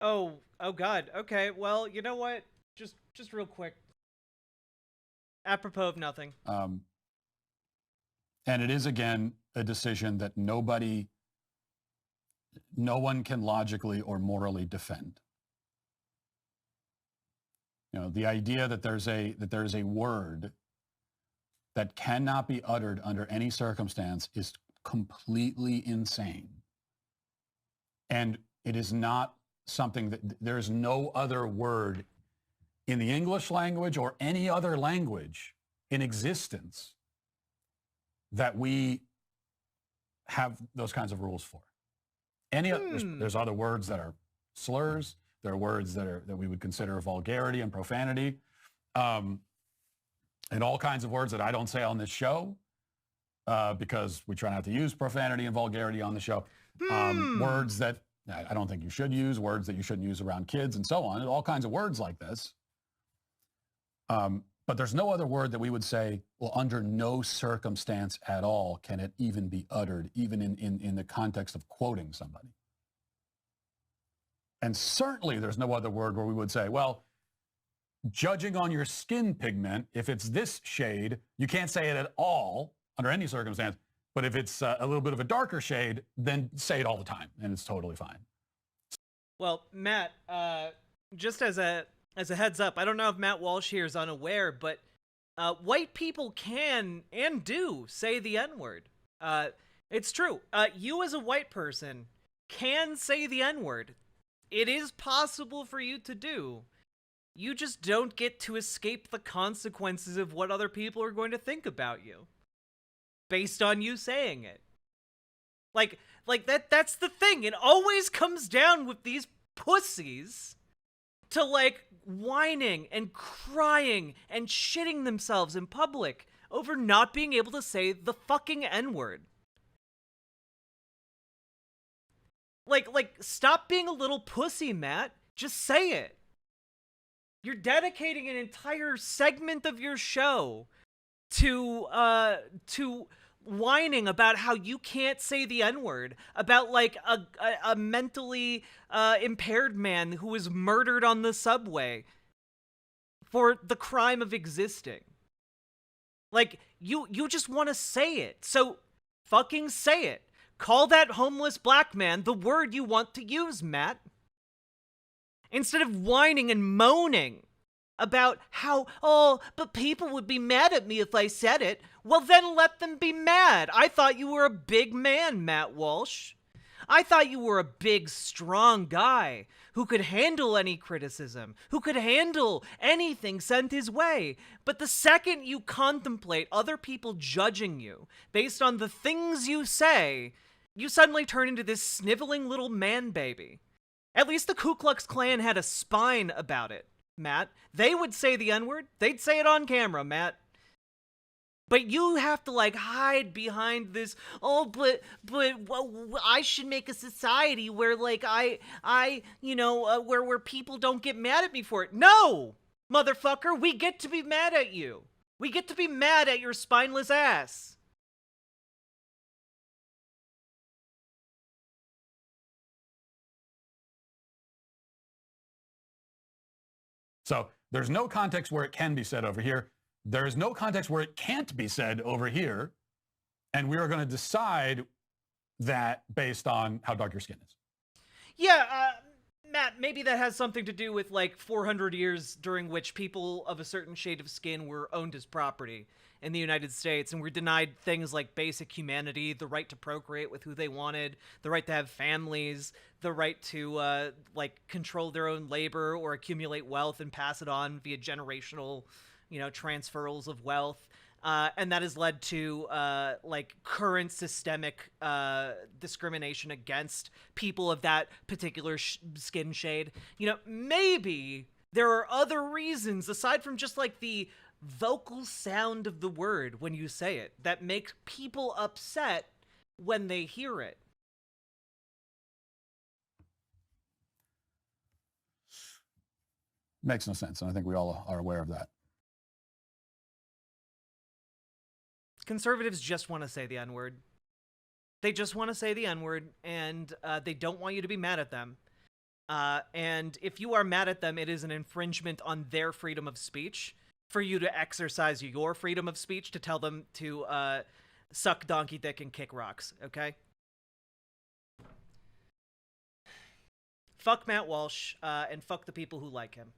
Oh God. Okay. Well, you know what? Just real quick. Apropos of nothing. Um, and it is, again, a decision that no one can logically or morally defend. The idea that there's a word that cannot be uttered under any circumstance is completely insane. And it is not something that there's no other word in the English language or any other language in existence that we have those kinds of rules for. There's other words that are slurs. There are words that we would consider vulgarity and profanity, and all kinds of words that I don't say on this show because we try not to use profanity and vulgarity on the show. Words that I don't think you should use, words that you shouldn't use around kids, and so on. And all kinds of words like this. But there's no other word that we would say, well, under no circumstance at all can it even be uttered, even in the context of quoting somebody. And certainly there's no other word where we would say, well, judging on your skin pigment, if it's this shade, you can't say it at all under any circumstance. But if it's a little bit of a darker shade, then say it all the time, and it's totally fine. Well, Matt, just as a heads up, I don't know if Matt Walsh here is unaware, but white people can and do say the N-word. It's true. You as a white person can say the N-word. It is possible for you to do. You just don't get to escape the consequences of what other people are going to think about you based on you saying it. Like that's the thing. It always comes down with these pussies to like whining and crying and shitting themselves in public over not being able to say the fucking N-word. Like stop being a little pussy, Matt. Just say it. You're dedicating an entire segment of your show to whining about how you can't say the N-word, about like a mentally impaired man who was murdered on the subway for the crime of existing. Like, you just want to say it, so fucking say it. Call that homeless black man the word you want to use, Matt. Instead of whining and moaning about how, oh, but people would be mad at me if I said it. Well, then let them be mad. I thought you were a big man, Matt Walsh. I thought you were a big, strong guy who could handle any criticism, who could handle anything sent his way. But the second you contemplate other people judging you based on the things you say, you suddenly turn into this sniveling little man baby. At least the Ku Klux Klan had a spine about it, Matt. They would say the N-word. They'd say it on camera, Matt. But you have to, like, hide behind this, oh, but well, I should make a society where, like, where people don't get mad at me for it. No, motherfucker, we get to be mad at you. We get to be mad at your spineless ass. So there's no context where it can be said over here. There is no context where it can't be said over here. And we are going to decide that based on how dark your skin is. Yeah, Matt, maybe that has something to do with like 400 years during which people of a certain shade of skin were owned as property in the United States and were denied things like basic humanity, the right to procreate with who they wanted, the right to have families, the right to like control their own labor or accumulate wealth and pass it on via generational, transferals of wealth. And that has led to like current systemic discrimination against people of that particular skin shade. Maybe there are other reasons aside from just like the vocal sound of the word when you say it that makes people upset when they hear it. Makes no sense, and I think we all are aware of that. Conservatives just want to say the N-word. They just want to say the N-word, and they don't want you to be mad at them. And if you are mad at them, it is an infringement on their freedom of speech for you to exercise your freedom of speech to tell them to suck donkey dick and kick rocks, okay? Fuck Matt Walsh, and fuck the people who like him.